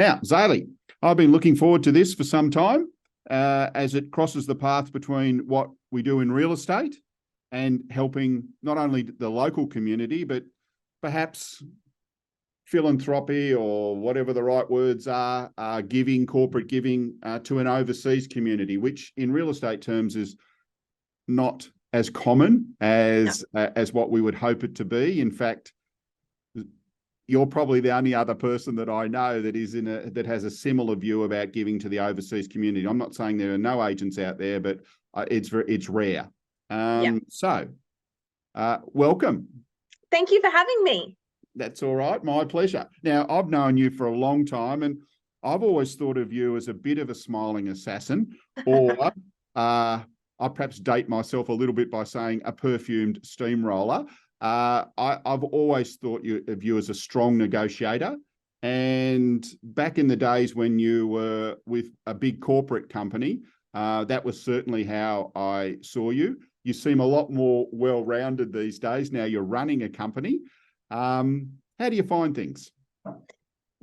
Now, Zali, I've been looking forward to this for some time as it crosses the path between what we do in real estate and helping not only the local community, but perhaps philanthropy or whatever the right words are, giving, corporate giving to an overseas community, which in real estate terms is not as common as what we would hope it to be. In fact, you're probably the only other person that I know that is that has a similar view about giving to the overseas community. I'm not saying there are no agents out there, but it's rare. So, welcome. Thank you for having me. That's all right. My pleasure. Now, I've known you for a long time, and I've always thought of you as a bit of a smiling assassin, or I perhaps date myself a little bit by saying a perfumed steamroller. I've always thought of you as a strong negotiator. And back in the days when you were with a big corporate company, that was certainly how I saw you. You seem a lot more well-rounded these days. Now you're running a company. How do you find things?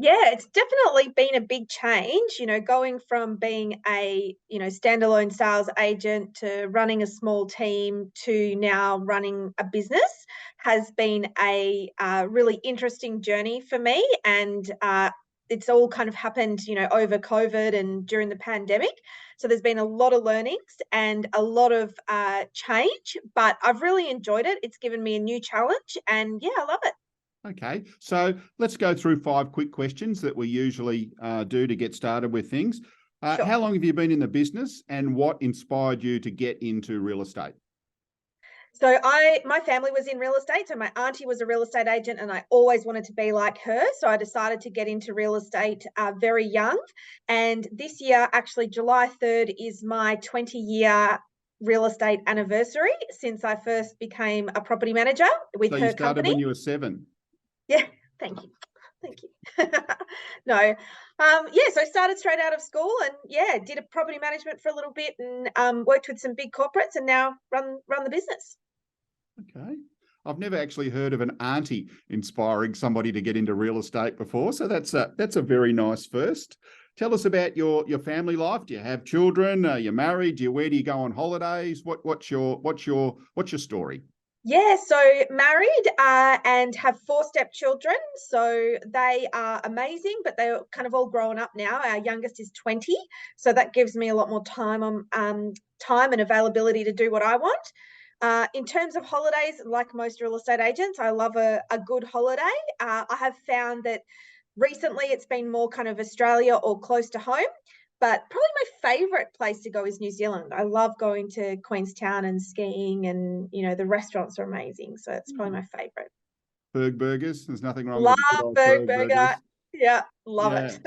Yeah, it's definitely been a big change, going from being a, standalone sales agent to running a small team to now running a business has been a really interesting journey for me. And it's all kind of happened, over COVID and during the pandemic. So there's been a lot of learnings and a lot of change, but I've really enjoyed it. It's given me a new challenge and yeah, I love it. Okay, so let's go through 5 quick questions that we usually do to get started with things. Sure. How long have you been in the business and what inspired you to get into real estate? So my family was in real estate. So my auntie was a real estate agent and I always wanted to be like her. So I decided to get into real estate very young. And this year, actually July 3rd is my 20-year real estate anniversary since I first became a property manager with her company. So you started when you were 7? Yeah, thank you. Thank you. No, so I started straight out of school and did a property management for a little bit and worked with some big corporates and now run the business. Okay. I've never actually heard of an auntie inspiring somebody to get into real estate before, so that's a very nice first. Tell us about your family life. Do you have children? Are you married? Where do you go on holidays? What's your story? Yeah, so married and have 4 stepchildren. So they are amazing, but they're kind of all grown up now. Our youngest is 20, so that gives me a lot more time and availability to do what I want. In terms of holidays, like most real estate agents, I love a good holiday. I have found that recently it's been more kind of Australia or close to home. But probably my favourite place to go is New Zealand. I love going to Queenstown and skiing and, the restaurants are amazing. So it's probably my favourite. Berg burgers. There's nothing wrong with good old Berg burger. Yeah, love it.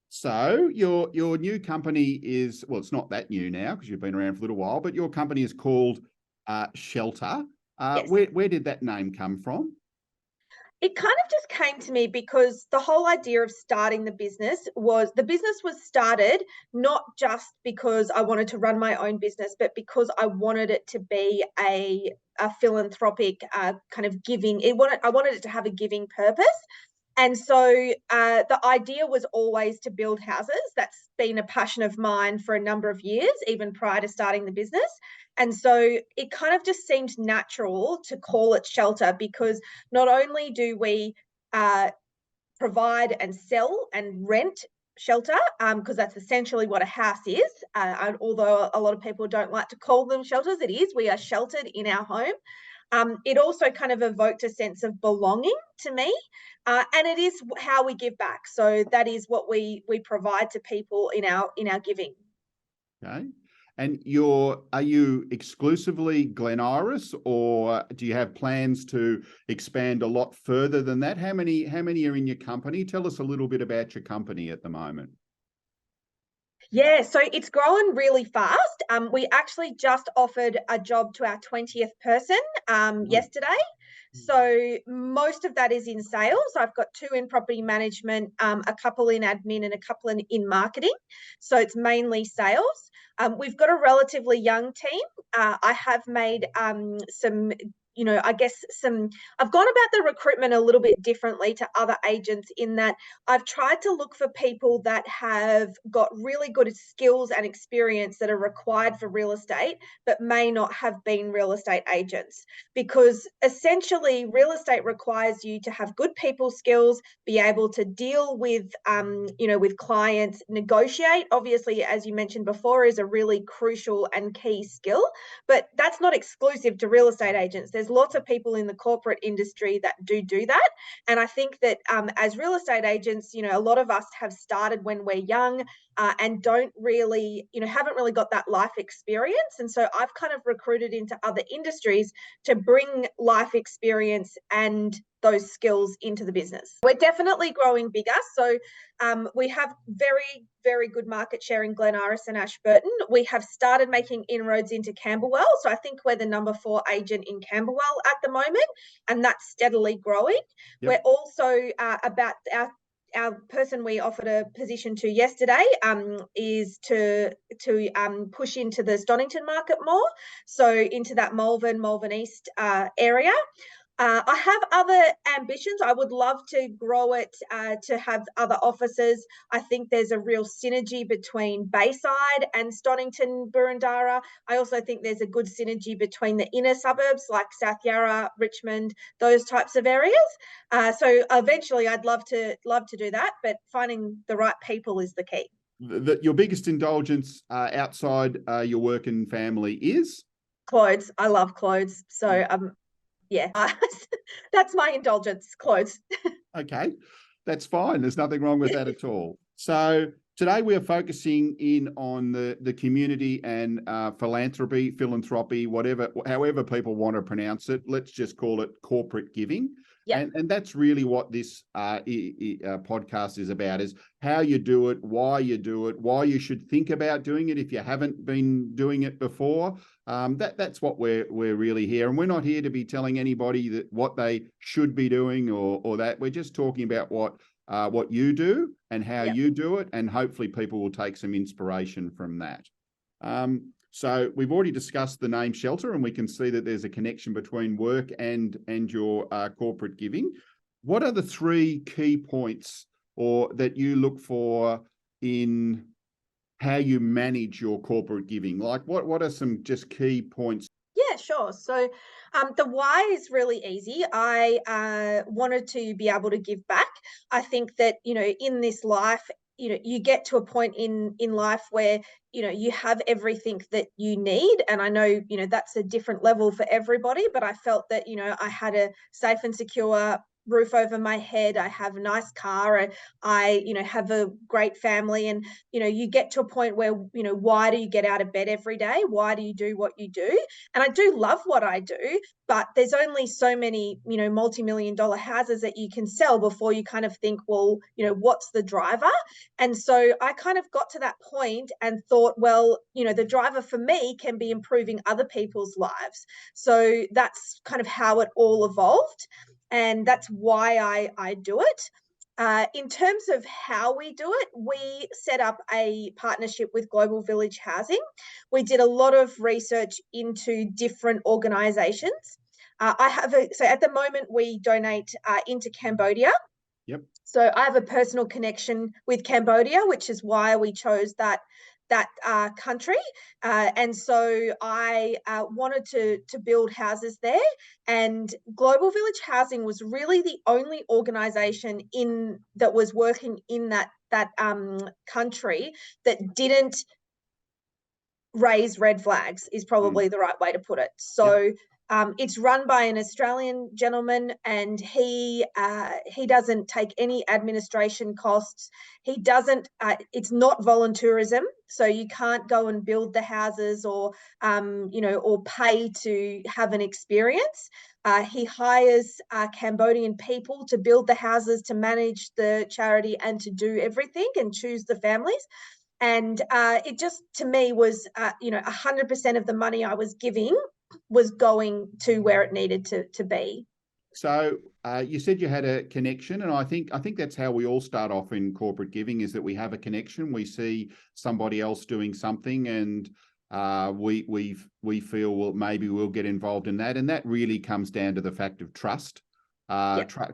So your new company is, well, it's not that new now because you've been around for a little while, but your company is called Shelter. Yes. Where did that name come from? It kind of just came to me because the whole idea of starting the business was started not just because I wanted to run my own business, but because I wanted it to be a philanthropic kind of giving. I wanted it to have a giving purpose. And so the idea was always to build houses. That's been a passion of mine for a number of years, even prior to starting the business. And so it kind of just seemed natural to call it Shelter because not only do we provide and sell and rent shelter, because that's essentially what a house is, although a lot of people don't like to call them shelters, it is. We are sheltered in our home. It also kind of evoked a sense of belonging to me, and it is how we give back. So that is what we provide to people in our giving. Okay. And are you exclusively Glen Iris, or do you have plans to expand a lot further than that? How many are in your company? Tell us a little bit about your company at the moment. Yeah, so it's growing really fast. We actually just offered a job to our 20th person yesterday. So most of that is in sales. I've got 2 in property management, a couple in admin and a couple in marketing. So it's mainly sales. We've got a relatively young team. I have made some I guess I've gone about the recruitment a little bit differently to other agents in that I've tried to look for people that have got really good skills and experience that are required for real estate, but may not have been real estate agents, because essentially real estate requires you to have good people skills, be able to deal with, with clients, negotiate, obviously, as you mentioned before, is a really crucial and key skill, but that's not exclusive to real estate agents. There's lots of people in the corporate industry that do that. And I think that as real estate agents, a lot of us have started when we're young and don't really, haven't really got that life experience. And so I've kind of recruited into other industries to bring life experience and those skills into the business. We're definitely growing bigger. So we have very, very good market share in Glen Iris and Ashburton. We have started making inroads into Camberwell. So I think we're the number 4 agent in Camberwell at the moment, and that's steadily growing. Yep. We're also about our person we offered a position to yesterday is to push into the Stonington market more, so into that Malvern East area. I have other ambitions. I would love to grow it to have other offices. I think there's a real synergy between Bayside and Stonington, Burundara. I also think there's a good synergy between the inner suburbs like South Yarra, Richmond, those types of areas. So eventually I'd love to do that, but finding the right people is the key. Your biggest indulgence outside your work and family is? Clothes. I love clothes. So yeah, that's my indulgence, clothes. Okay, that's fine. There's nothing wrong with that at all. So today we are focusing in on the community and philanthropy, however people want to pronounce it. Let's just call it corporate giving. Yep. And that's really what this podcast is about, is how you do it, why you should think about doing it if you haven't been doing it before. That's what we're really here. And we're not here to be telling anybody that what they should be doing or that. We're just talking about what you do and how you do it, and hopefully people will take some inspiration from that. So we've already discussed the name Shelter, and we can see that there's a connection between work and your corporate giving. What are the 3 key points that you look for in how you manage your corporate giving? Like what are some just key points? Yeah, sure. So the why is really easy. I wanted to be able to give back. I think that, in this life, you get to a point in life where, you have everything that you need. And I know, that's a different level for everybody, but I felt that, I had a safe and secure roof over my head. I have a nice car. I have a great family. And, you get to a point where, why do you get out of bed every day? Why do you do what you do? And I do love what I do, but there's only so many, multi-million-dollar houses that you can sell before you kind of think, well, what's the driver? And so I kind of got to that point and thought, well, the driver for me can be improving other people's lives. So that's kind of how it all evolved. And that's why I do it. In terms of how we do it, we set up a partnership with Global Village Housing. We did a lot of research into different organisations. So at the moment we donate into Cambodia. Yep. So I have a personal connection with Cambodia, which is why we chose that country, and so I wanted to build houses there, and Global Village Housing was really the only organisation that was working in that country that didn't raise red flags, is probably the right way to put it. So it's run by an Australian gentleman, and he doesn't take any administration costs. He doesn't. It's not volunteerism, so you can't go and build the houses or pay to have an experience. He hires Cambodian people to build the houses, to manage the charity, and to do everything and choose the families. And it just, to me, was 100% of the money I was giving was going to where it needed to be. So you said you had a connection, and I think that's how we all start off in corporate giving, is that we have a connection. We see somebody else doing something, and we feel, well, maybe we'll get involved in that. And that really comes down to the fact of trust.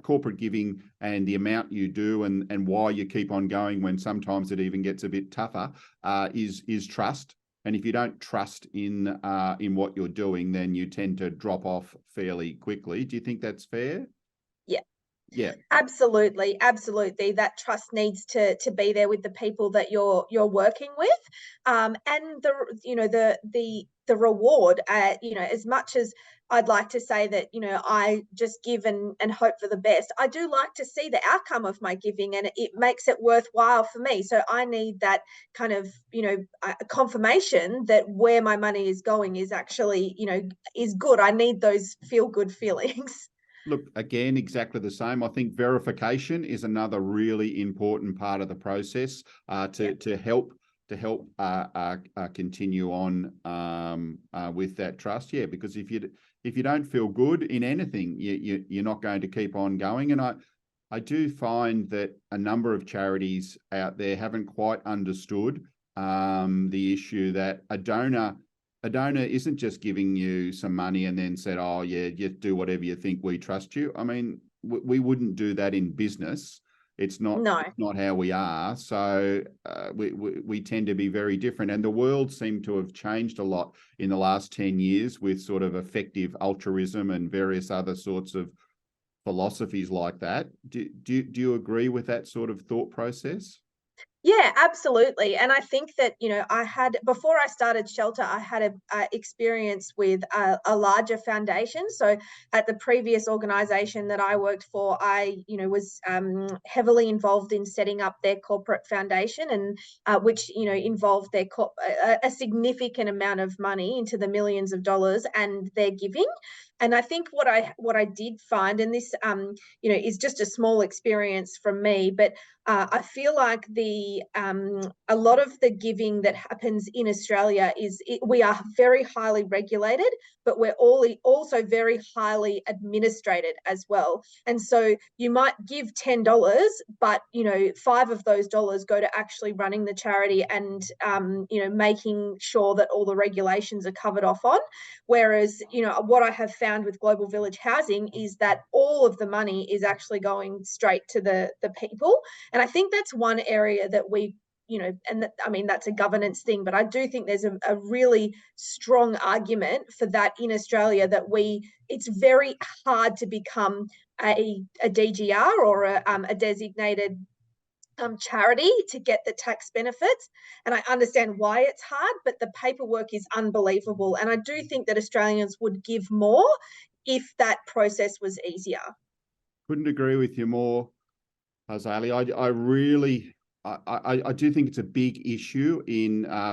Corporate giving and the amount you do and why you keep on going when sometimes it even gets a bit tougher is trust. And if you don't trust in what you're doing, then you tend to drop off fairly quickly. Do you think that's fair? Yeah. Yeah. Absolutely. That trust needs to be there with the people that you're working with. And the reward, as much as I'd like to say that, I just give and hope for the best, I do like to see the outcome of my giving, and it makes it worthwhile for me. So I need that kind of, confirmation that where my money is going is actually, is good. I need those feel good feelings. Look, again, exactly the same. I think verification is another really important part of the process to help continue on with that trust. Yeah, because if you don't feel good in anything, you're not going to keep on going. And I do find that a number of charities out there haven't quite understood the issue that a donor isn't just giving you some money and then said, oh, yeah, just do whatever you think, we trust you. I mean, we wouldn't do that in business. It's not how we are. So we tend to be very different. And the world seemed to have changed a lot in the last 10 years with sort of effective altruism and various other sorts of philosophies like that. Do you agree with that sort of thought process? Yeah, absolutely. And I think that, before I started Shelter, I had a experience with a larger foundation. So at the previous organization that I worked for, I, was heavily involved in setting up their corporate foundation, and which, involved a significant amount of money into the millions of dollars and their giving. And I think what I did find, and this, is just a small experience from me, but I feel like a lot of the giving that happens in Australia we are very highly regulated, but we're also very highly administrated as well. And so you might give $10, but 5 of those dollars go to actually running the charity and making sure that all the regulations are covered off on. Whereas what I have found with Global Village Housing is that all of the money is actually going straight to the people. And I think that's one area that we, that's a governance thing, but I do think there's a really strong argument for that in Australia, that it's very hard to become a DGR or a designated charity to get the tax benefits. And I understand why it's hard, but the paperwork is unbelievable. And I do think that Australians would give more if that process was easier. Couldn't agree with you more, Zali. I do think it's a big issue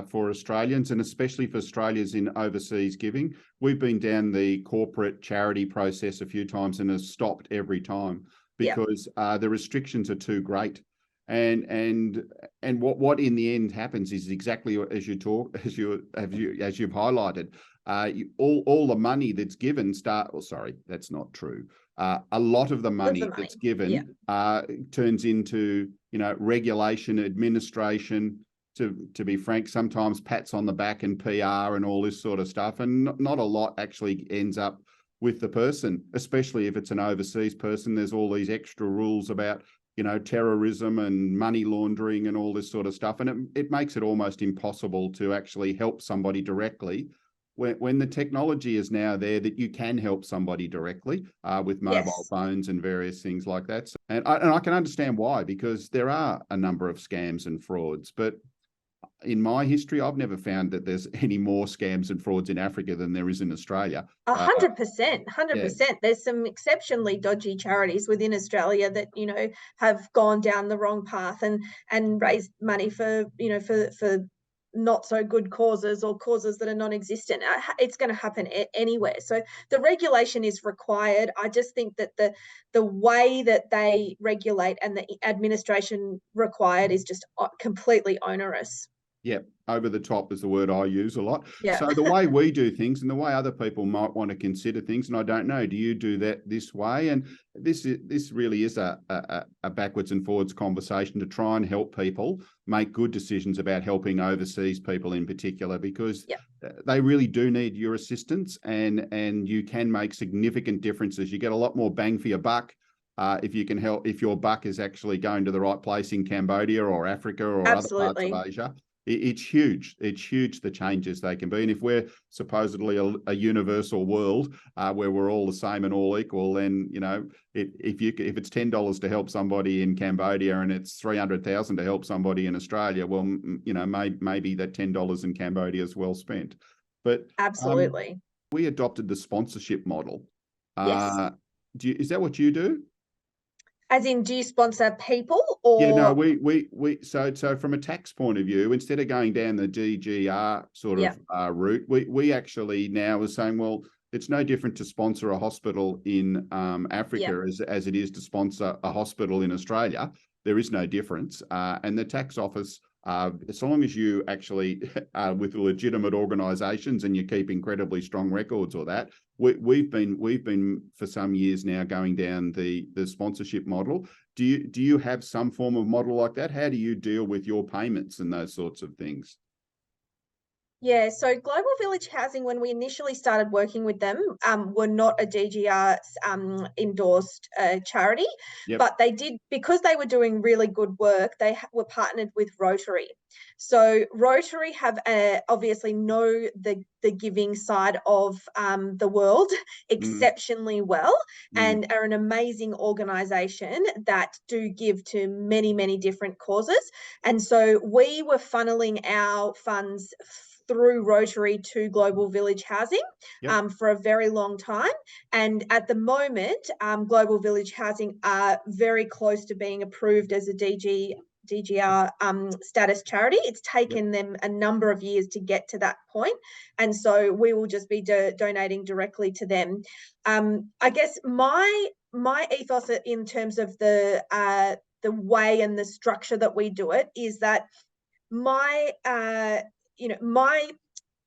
for Australians, and especially for Australians in overseas giving. We've been down the corporate charity process a few times and has stopped every time because the restrictions are too great. And what in the end happens is exactly as you've highlighted. All the money that's given that's not true. A lot of the money that's given turns into regulation, administration. To be frank, sometimes pats on the back and PR and all this sort of stuff, and not a lot actually ends up with the person, especially if it's an overseas person. There's all these extra rules about terrorism and money laundering and all this sort of stuff. And it makes it almost impossible to actually help somebody directly when the technology is now there that you can help somebody directly with mobile phones and various things like that. So, and I can understand why, because there are a number of scams and frauds, but in my history, I've never found that there's any more scams and frauds in Africa than there is in Australia. 100%. There's some exceptionally dodgy charities within Australia that have gone down the wrong path and raised money for not so good causes or causes that are non-existent. It's going to happen anywhere. So the regulation is required. I just think that the way that they regulate and the administration required is just completely onerous. Yeah, over the top is the word I use a lot. Yeah. So the way we do things and the way other people might want to consider things, and I don't know, do you do that this way? And this really is a backwards and forwards conversation to try and help people make good decisions about helping overseas people in particular, because they really do need your assistance, and you can make significant differences. You get a lot more bang for your buck if you can help, if your buck is actually going to the right place in Cambodia or Africa or other parts of Asia. It's huge. It's huge, the changes they can be. And if we're supposedly a universal world where we're all the same and all equal, then, you know, if it's $10 to help somebody in Cambodia and it's 300,000 to help somebody in Australia, well, you know, maybe that $10 in Cambodia is well spent. But absolutely, we adopted the sponsorship model. Yes. Is that what you do? As in, do you sponsor people, or? Yeah, no, so from a tax point of view, instead of going down the DGR sort of route, we actually now are saying, well, it's no different to sponsor a hospital in Africa as it is to sponsor a hospital in Australia. There is no difference. And the tax office, as long as you actually are with legitimate organisations and you keep incredibly strong records or that, we've been for some years now going down the sponsorship model. Do you have some form of model like that? How do you deal with your payments and those sorts of things? Yeah, so Global Village Housing, when we initially started working with them, were not a DGR endorsed charity, but they did, because they were doing really good work, they were partnered with Rotary. So Rotary have obviously know the giving side of the world exceptionally well, and are an amazing organisation that do give to many, many different causes. And so we were funneling our funds through Rotary to Global Village Housing for a very long time. And at the moment, Global Village Housing are very close to being approved as a DGR status charity. It's taken them a number of years to get to that point. And so we will just be donating directly to them. I guess my ethos in terms of the way and the structure that we do it is that my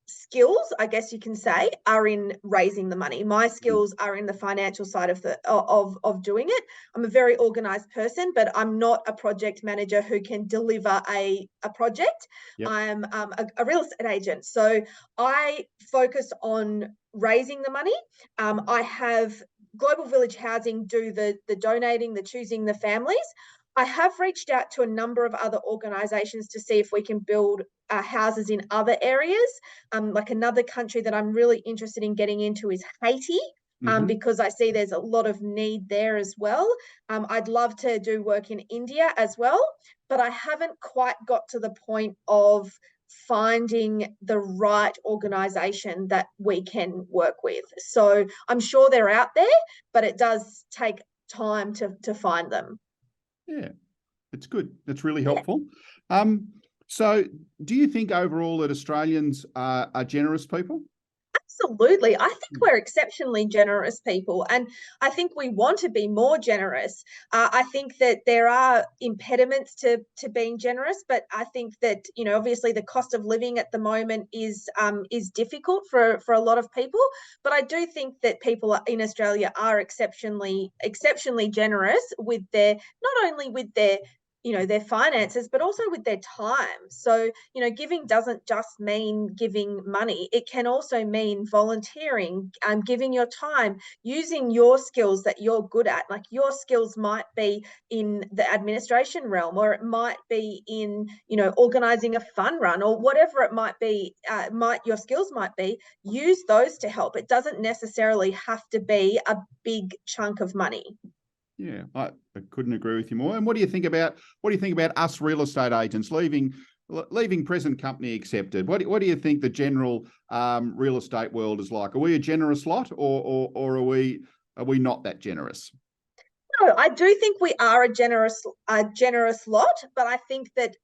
skills, I guess you can say, are in raising the money. My skills are in the financial side of doing it. I'm a very organized person, but I'm not a project manager who can deliver a project. I'm a real estate agent. So I focus on raising the money. I have Global Village Housing do the donating, the choosing the families. I have reached out to a number of other organisations to see if we can build houses in other areas. Like another country that I'm really interested in getting into is Haiti, because I see there's a lot of need there as well. I'd love to do work in India as well, but I haven't quite got to the point of finding the right organisation that we can work with. So I'm sure they're out there, but it does take time to find them. Yeah, it's good. That's really helpful. So do you think overall that Australians are generous people? Absolutely. I think we're exceptionally generous people, and I think we want to be more generous. I think that there are impediments to being generous, but I think that, you know, obviously the cost of living at the moment is difficult for a lot of people. But I do think that people in Australia are exceptionally generous with their, not only with their, you know, their finances, but also with their time. So, you know, giving doesn't just mean giving money. It can also mean volunteering, giving your time, using your skills that you're good at. Like your skills might be in the administration realm, or it might be in, you know, organizing a fun run, or whatever it might be, your skills might be. Use those to help. It doesn't necessarily have to be a big chunk of money. Yeah, I couldn't agree with you more. And what do you think about us real estate agents leaving present company accepted? What do you think the general real estate world is like? Are we a generous lot, or are we not that generous? No, I do think we are a generous lot, but I think that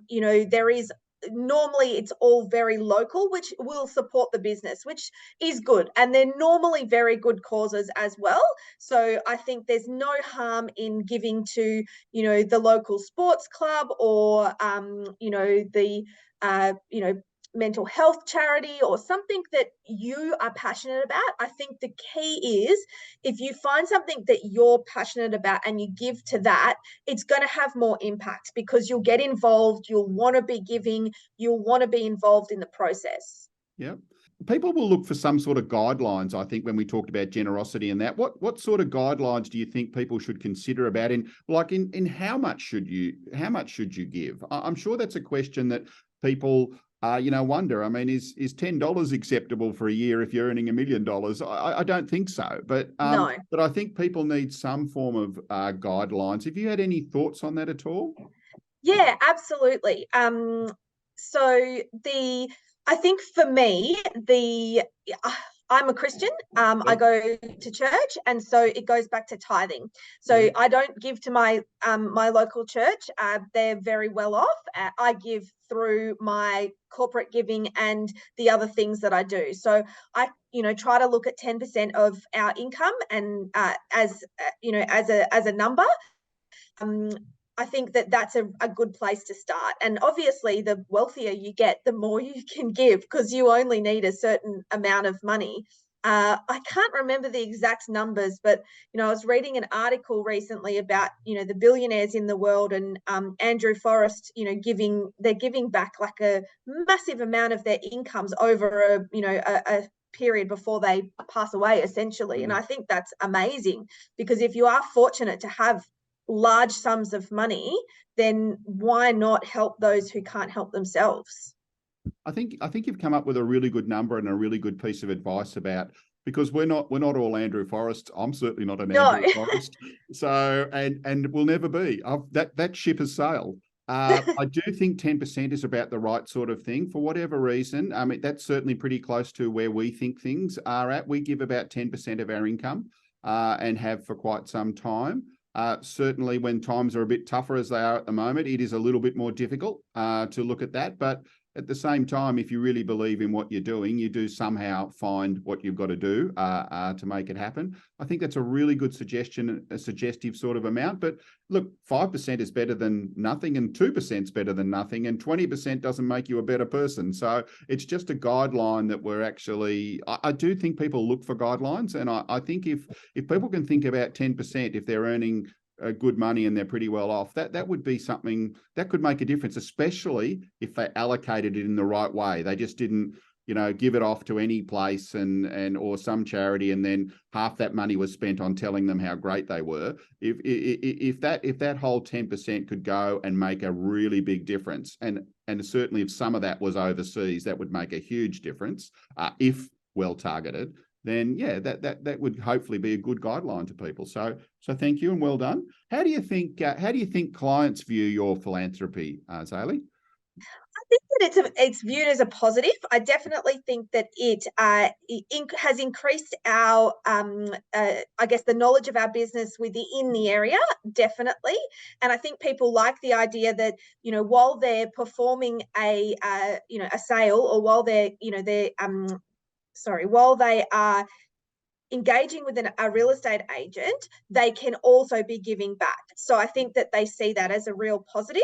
you know, there is normally it's all very local, which will support the business, which is good. And they're normally very good causes as well. So I think there's no harm in giving to, the local sports club or, the, mental health charity or something that you are passionate about. I think the key is if you find something that you're passionate about and you give to that, it's going to have more impact because you'll get involved, you'll want to be giving, you'll want to be involved in the process. Yeah. People will look for some sort of guidelines, I think, when we talked about generosity and that. What sort of guidelines do you think people should consider about in how much should you give? I'm sure that's a question that people wonder. I mean, is $10 acceptable for a year if you're earning $1 million? I don't think so. But No. But I think people need some form of guidelines. Have you had any thoughts on that at all? Yeah, absolutely. I think for me, I'm a Christian. I go to church, and so it goes back to tithing. So I don't give to my my local church. They're very well off. I give through my corporate giving and the other things that I do. So I, try to look at 10% of our income and as a number. I think that that's a good place to start. And obviously, the wealthier you get, the more you can give because you only need a certain amount of money. I can't remember the exact numbers, but I was reading an article recently about the billionaires in the world and Andrew Forrest, they're giving back like a massive amount of their incomes over a period before they pass away, essentially. And I think that's amazing because if you are fortunate to have large sums of money, then why not help those who can't help themselves? I think you've come up with a really good number and a really good piece of advice about, because we're not all Andrew Forrest. I'm certainly not an Andrew Forrest. So and will never be. That ship has sailed. I do think 10% is about the right sort of thing for whatever reason. I mean, that's certainly pretty close to where we think things are at. We give about 10% of our income and have for quite some time. Certainly when times are a bit tougher as they are at the moment, it is a little bit more difficult to look at that. But at the same time, if you really believe in what you're doing, you do somehow find what you've got to do to make it happen. I think that's a really good suggestion, a suggestive sort of amount. But look, 5% is better than nothing, and 2% is better than nothing, and 20% doesn't make you a better person. So it's just a guideline that we're actually, I do think people look for guidelines. And I think if people can think about 10%, if they're earning good money and they're pretty well off, that would be something that could make a difference, especially if they allocated it in the right way. They just didn't, give it off to any place and or some charity, and then half that money was spent on telling them how great they were. If that whole 10% could go and make a really big difference, and certainly if some of that was overseas, that would make a huge difference if well targeted. Then that would hopefully be a good guideline to people. So thank you and well done. How do you think clients view your philanthropy, Zali? I think that it's viewed as a positive. I definitely think that it has increased our, I guess, the knowledge of our business within the area, definitely. And I think people like the idea that, while they're performing a sale, or while while they are engaging with a real estate agent, they can also be giving back. So I think that they see that as a real positive.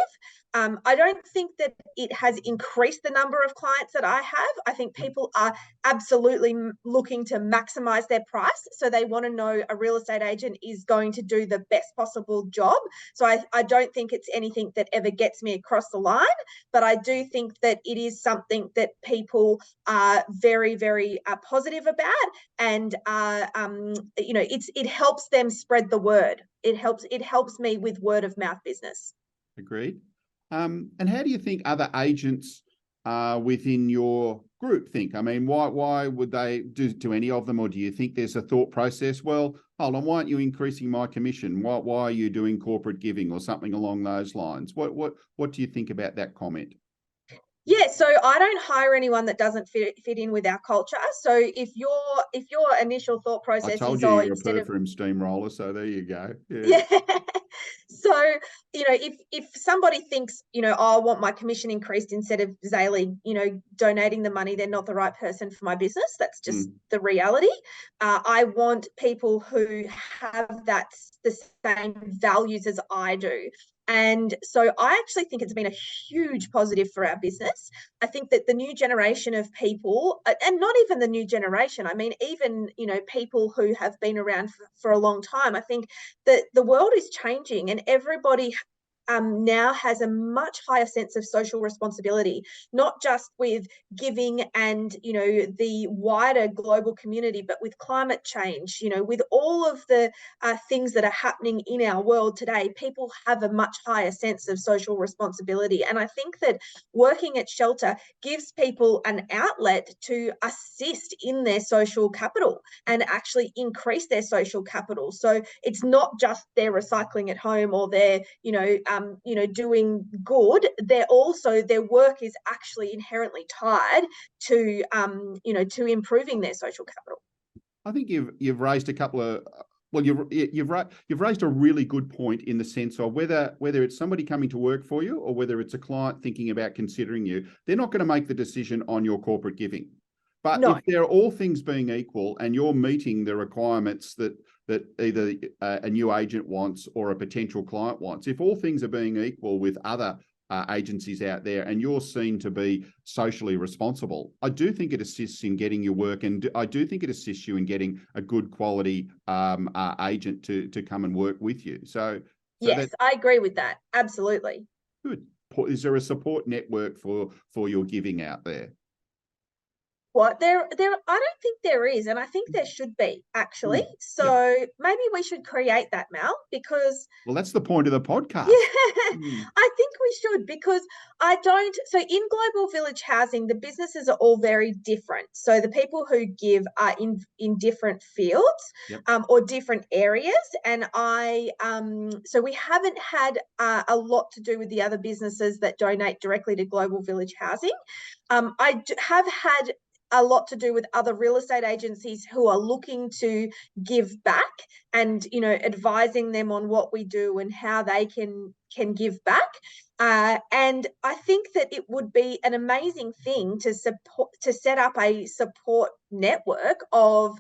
I don't think that it has increased the number of clients that I have. I think people are absolutely looking to maximize their price. So they want to know a real estate agent is going to do the best possible job. So I don't think it's anything that ever gets me across the line, but I do think that it is something that people are very, very positive about, and it helps them spread the word. It helps me with word of mouth business. Agreed. And how do you think other agents within your group think? I mean, why would they do any of them, or do you think there's a thought process? Well, hold on, why aren't you increasing my commission? Why are you doing corporate giving or something along those lines? What do you think about that comment? Yeah, so I don't hire anyone that doesn't fit in with our culture. So if your initial thought I process told is, you oh, you're a instead of perfume steamroller, so there you go. Yeah. yeah. So, if somebody thinks, oh, I want my commission increased instead of Zali, donating the money, they're not the right person for my business. That's just the reality. I want people who have the same values as I do. And so I actually think it's been a huge positive for our business. I think that the new generation of people, and not even the new generation, I mean, even, people who have been around for a long time, I think that the world is changing and everybody now has a much higher sense of social responsibility, not just with giving and, the wider global community, but with climate change, with all of the things that are happening in our world today, people have a much higher sense of social responsibility. And I think that working at Shelter gives people an outlet to assist in their social capital and actually increase their social capital. So it's not just they're recycling at home or they're, doing good. They're also, their work is actually inherently tied to, to improving their social capital. I think you've raised a couple of well, you've raised a really good point in the sense of whether it's somebody coming to work for you or whether it's a client thinking about considering you, they're not going to make the decision on your corporate giving. But No. if they're all things being equal and you're meeting the requirements that either a new agent wants or a potential client wants, if all things are being equal with other agencies out there and you're seen to be socially responsible, I do think it assists in getting your work, and I do think it assists you in getting a good quality agent to come and work with you. So yes, I agree with that. Absolutely. good. Is there a support network for your giving out there? What there I don't think there is, and I think there should be actually. So maybe we should create that, Mal, because well, that's the point of the podcast. I think we should, because so in Global Village Housing, the businesses are all very different. So the people who give are in different fields, or different areas. And so we haven't had a lot to do with the other businesses that donate directly to Global Village Housing. I have had a lot to do with other real estate agencies who are looking to give back and, advising them on what we do and how they can give back. And I think that it would be an amazing thing to set up a support network of,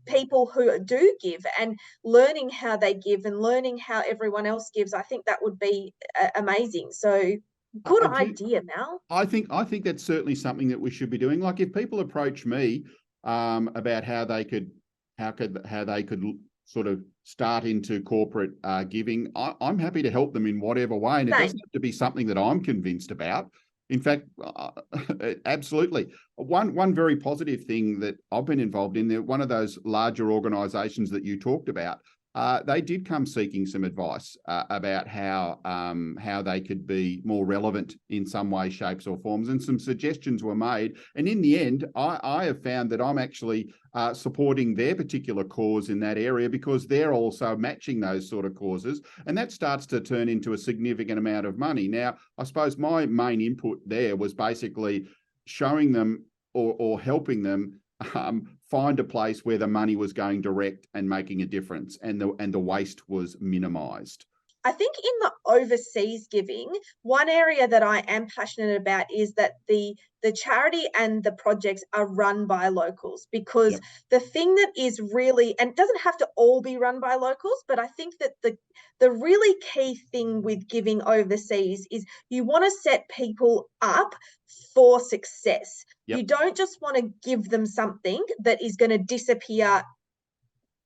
people who do give and learning how they give and learning how everyone else gives. I think that would be amazing. So good idea, Mel. I think that's certainly something that we should be doing. Like if people approach me about how they could sort of start into corporate giving, I'm happy to help them in whatever way, and it doesn't have to be something that I'm convinced about. In fact, absolutely. One very positive thing that I've been involved in, one of those larger organisations that you talked about, they did come seeking some advice about how they could be more relevant in some way, shapes or forms, and some suggestions were made. And in the end, I have found that I'm actually supporting their particular cause in that area because they're also matching those sort of causes, and that starts to turn into a significant amount of money. Now, I suppose my main input there was basically showing them or helping them find a place where the money was going direct and making a difference, and the waste was minimized. I think in the overseas giving, one area that I am passionate about is that the charity and the projects are run by locals, because the thing that is really, and it doesn't have to all be run by locals, but I think that the really key thing with giving overseas is you want to set people up for success. You don't just want to give them something that is going to disappear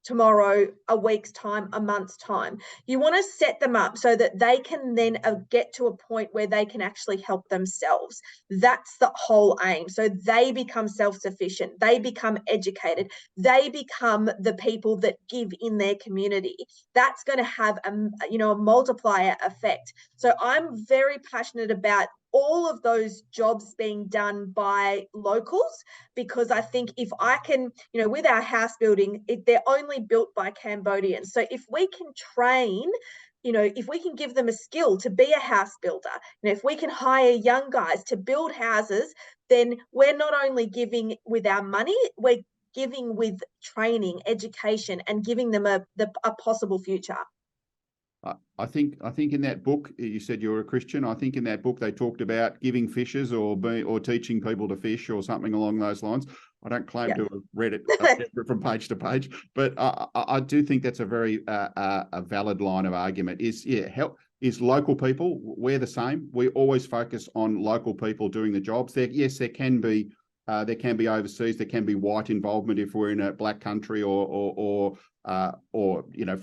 tomorrow, a week's time, a month's time. You want to set them up so that they can then get to a point where they can actually help themselves. That's the whole aim. So they become self-sufficient, they become educated, they become the people that give in their community. That's going to have a multiplier effect. So I'm very passionate about all of those jobs being done by locals, because I think if I can, with our house building, they're only built by Cambodians. So if we can train if we can give them a skill to be a house builder, if we can hire young guys to build houses, then we're not only giving with our money, we're giving with training, education, and giving them a possible future. I think in that book, you said you were a Christian. I think in that book they talked about giving fishes or teaching people to fish or something along those lines. I don't claim to have read it from page to page, but I do think that's a very a valid line of argument. Is local people, we're the same. We always focus on local people doing the jobs. There can be overseas, there can be white involvement if we're in a black country, or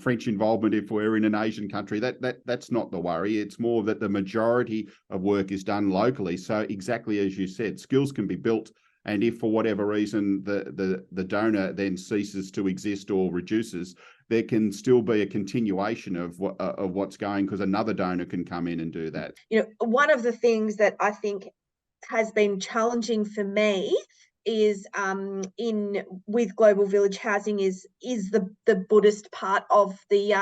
French involvement if we're in an Asian country. That's not the worry. It's more that the majority of work is done locally. So exactly as you said, skills can be built, and if for whatever reason the donor then ceases to exist or reduces, there can still be a continuation of what's going, because another donor can come in and do that. One of the things that I think has been challenging for me is with Global Village Housing is the Buddhist part of the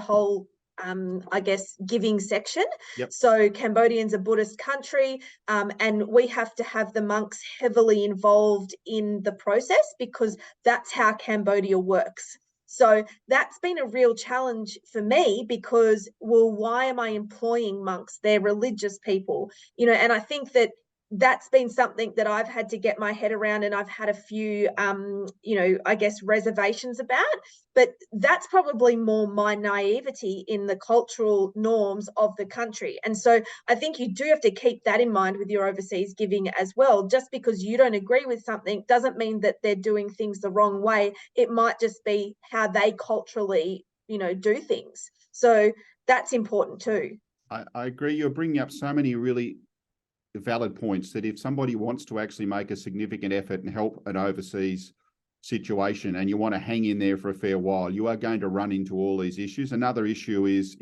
whole I guess giving section. Yep. So Cambodian's a Buddhist country, and we have to have the monks heavily involved in the process because that's how Cambodia works. So that's been a real challenge for me because, well, why am I employing monks? They're religious people, and I think that's been something that I've had to get my head around, and I've had a few, I guess, reservations about. But that's probably more my naivety in the cultural norms of the country. And so I think you do have to keep that in mind with your overseas giving as well. Just because you don't agree with something doesn't mean that they're doing things the wrong way. It might just be how they culturally, do things. So that's important too. I agree. You're bringing up so many really valid points that if somebody wants to actually make a significant effort and help an overseas situation and you want to hang in there for a fair while, you are going to run into all these issues. Another issue is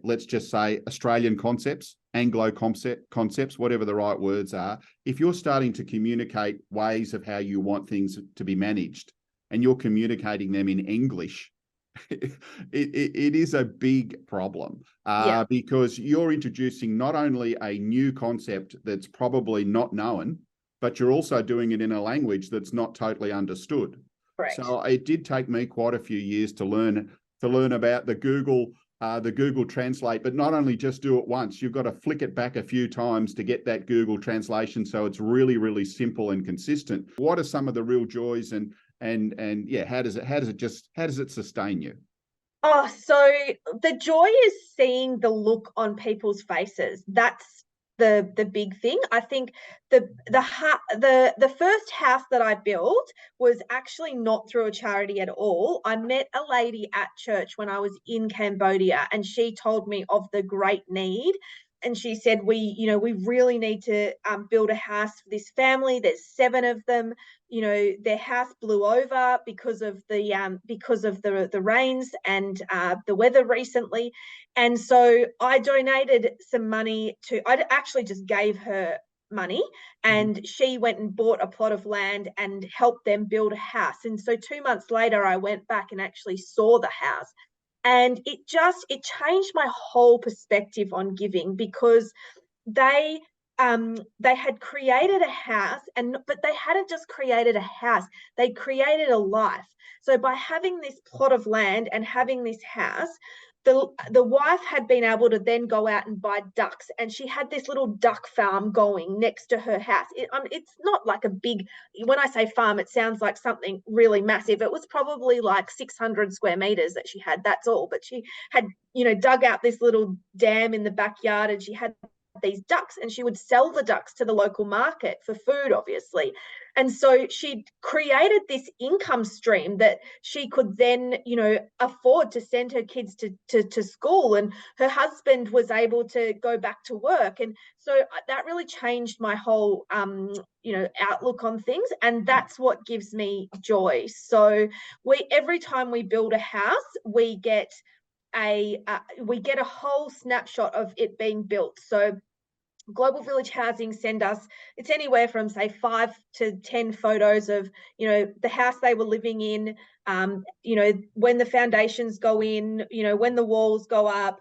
let's just say Australian concepts, Anglo concepts, whatever the right words are. If you're starting to communicate ways of how you want things to be managed and you're communicating them in English, it is a big problem because you're introducing not only a new concept that's probably not known, but you're also doing it in a language that's not totally understood. Correct. So it did take me quite a few years to learn about the Google Translate, but not only just do it once, you've got to flick it back a few times to get that Google translation. So it's really, really simple and consistent. What are some of the real joys and how does it sustain you? Oh, so the joy is seeing the look on people's faces. That's the big thing. I think the first house that I built was actually not through a charity at all. I met a lady at church when I was in Cambodia, and she told me of the great need. And she said, we really need to build a house for this family. There's 7 of them. Their house blew over because of the rains and the weather recently. And so I donated some money I actually just gave her money, and she went and bought a plot of land and helped them build a house. And so 2 months later, I went back and actually saw the house. And it changed my whole perspective on giving, because they had created a house, but they hadn't just created a house, they created a life. So by having this plot of land and having this house, the wife had been able to then go out and buy ducks, and she had this little duck farm going next to her house. It's not like a big, when I say farm, it sounds like something really massive. It was probably like 600 square meters that she had, that's all. But she had, dug out this little dam in the backyard, and she had these ducks, and she would sell the ducks to the local market for food, obviously. And so she created this income stream that she could then, afford to send her kids to school, and her husband was able to go back to work. And so that really changed my whole, outlook on things. And that's what gives me joy. So every time we build a house, we get a whole snapshot of it being built. So Global Village Housing send us, it's anywhere from say 5 to 10 photos of, you know, the house they were living in, you know, when the foundations go in, you know, when the walls go up,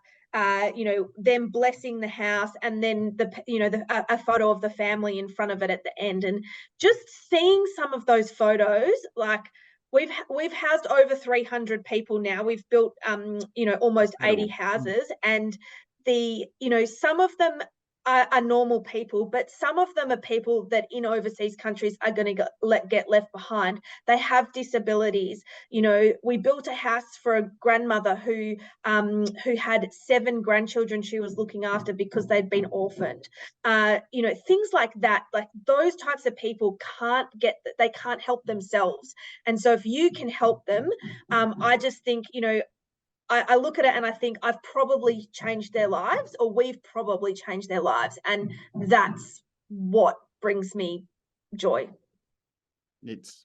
you know, them blessing the house, and then a photo of the family in front of it at the end. And just seeing some of those photos, like we've housed over 300 people now. We've built you know, almost 80 houses, and you know, some of them are normal people, but some of them are people that in overseas countries are going to get left behind. They have disabilities. You know, we built a house for a grandmother who had 7 grandchildren she was looking after because they'd been orphaned. You know, things like that, like those types of people they can't help themselves. And so if you can help them, I just think, you know, I look at it and I think I've probably changed their lives, or we've probably changed their lives. And that's what brings me joy. It's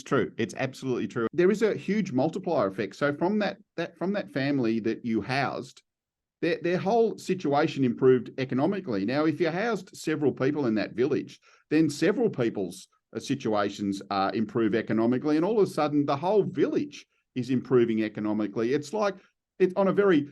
true. It's absolutely true. There is a huge multiplier effect. So from that family that you housed, their whole situation improved economically. Now, if you housed several people in that village, then several people's situations improve economically, and all of a sudden the whole village is improving economically. It's like, it's on a very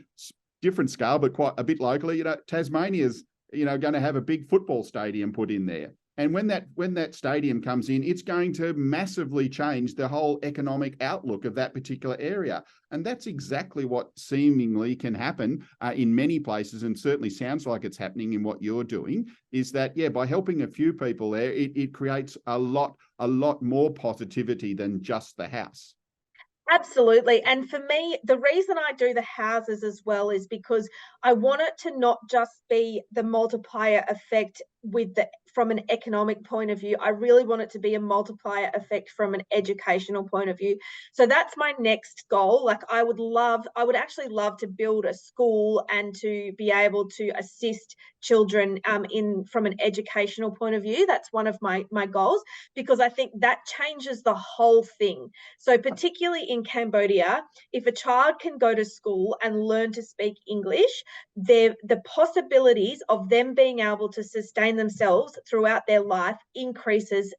different scale, but quite a bit locally. You know, Tasmania's, you know, going to have a big football stadium put in there. And when that stadium comes in, it's going to massively change the whole economic outlook of that particular area. And that's exactly what seemingly can happen in many places, and certainly sounds like it's happening in what you're doing, is that, yeah, by helping a few people there, it creates a lot more positivity than just the house. Absolutely. And for me, the reason I do the houses as well is because I want it to not just be the multiplier effect from an economic point of view. I really want it to be a multiplier effect from an educational point of view. So that's my next goal. Like I would actually love to build a school and to be able to assist children from an educational point of view. That's one of my goals, because I think that changes the whole thing. So particularly in Cambodia, if a child can go to school and learn to speak English, the possibilities of them being able to sustain themselves throughout their life increases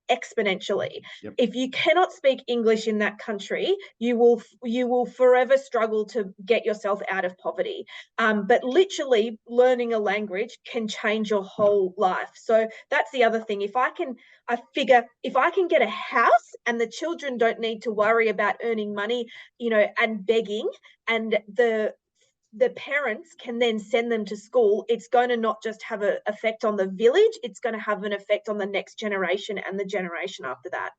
exponentially. Yep. If you cannot speak English in that country, you will forever struggle to get yourself out of poverty. But literally learning a language can change your whole life. So that's the other thing. I figure if I can get a house and the children don't need to worry about earning money, you know, and begging, and the parents can then send them to school, it's going to not just have an effect on the village, it's going to have an effect on the next generation and the generation after that.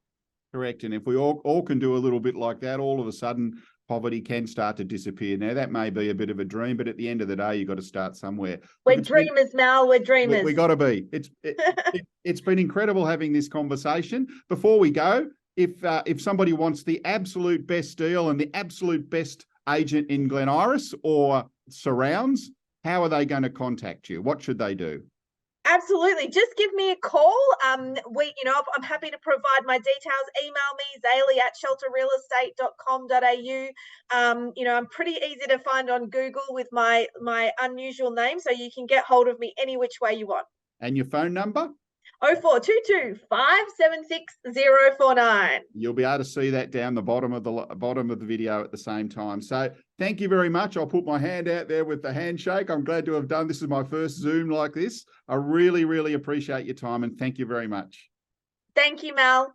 Correct. And if we all can do a little bit like that, all of a sudden poverty can start to disappear. Now, that may be a bit of a dream, but at the end of the day, you've got to start somewhere. We're dreamers, Mal. We're dreamers. We got to be. It's been incredible having this conversation. Before we go, if somebody wants the absolute best deal and the absolute best agent in Glen Iris or surrounds, how are they going to contact you? What should they do? Absolutely. Just give me a call. I'm happy to provide my details. Email me, zali@shelterrealestate.com.au. I'm pretty easy to find on Google with my unusual name, so you can get hold of me any which way you want. And your phone number? 0422 576 049. You'll be able to see that down the bottom of the video at the same time. So thank you very much. I'll put my hand out there with the handshake. I'm glad to have done this. Is my first Zoom like this. I really, really appreciate your time, and thank you very much. Thank you, Mal.